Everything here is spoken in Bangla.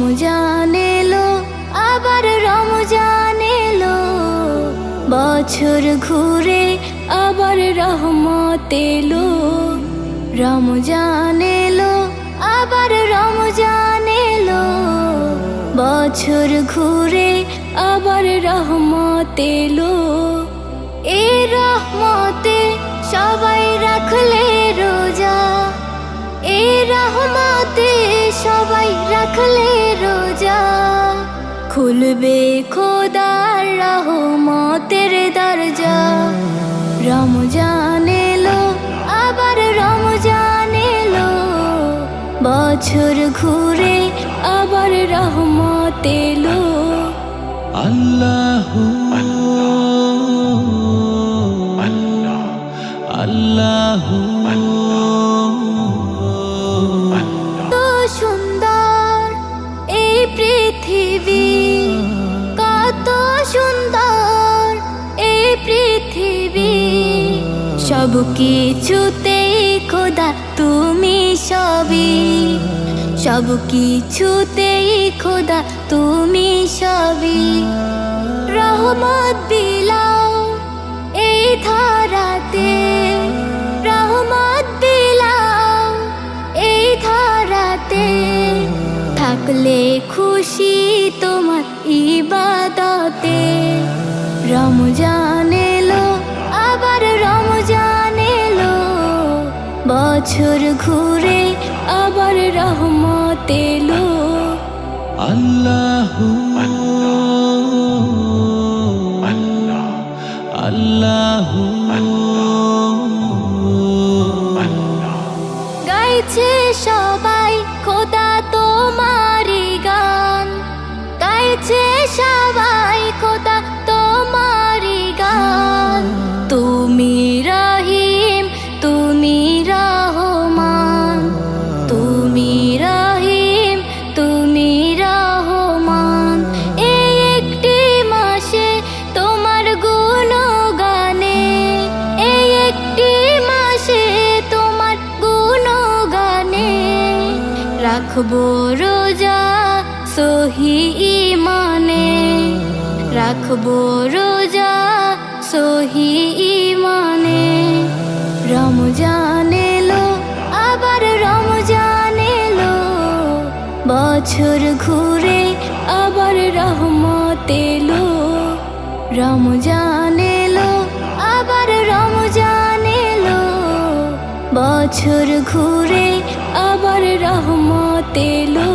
রমজান এলো, আবার রমজান এলো, বছর ঘুরে আবার রহমত এলো। রমজান এলো, আবার রমজান এলো, বছর ঘুরে আবার রহমত এলো। এই রহমতে সবাই রাখলে রোজা, এই রহমতে সবাই রাখলে রোজা, খুলবে খোদার রহমতের দরজা। রমজান এলো, আবার রমজান এলো, বছর ঘুরে আবার রহমত এলো। আল্লাহু আল্লাহু কত সুন্দর এই পৃথিবী, কত সুন্দর এই পৃথিবী, সব কিছুতেই খোদা তুমি সবই, সব কিছুতেই খোদা তুমি সবই। রহমত বিলাও এই ধরাতে, রহমত বিলাও এই ধরাতে, থাকলে খুশি তোমার ইবাদতে। রমজান এলো, আবার রমজান এলো, বছর ঘুরে আবার রহমত এলো। আল্লাহু আল্লাহু গাইছে সবাই খোদা তোমারি গান, গাইছে সবাই খোদা তোমারি গান। তুমি রহিম, তুমি রহমান, তুমি রহিম, তুমি রহমান। এই একটি মাসে তোমার গুণগানে, এই একটি মাসে তোমার গুণগানে, রাখবো রোজা সহি ইমানে, রাখবো রোজা সহি ইমানে। রমজান এলো, আবার রমজান এলো, বছর ঘুরে আবার রহমত এলো। রমজান এলো, আবার রমজান এলো, বছর ঘুরে আবার রহমত এলো।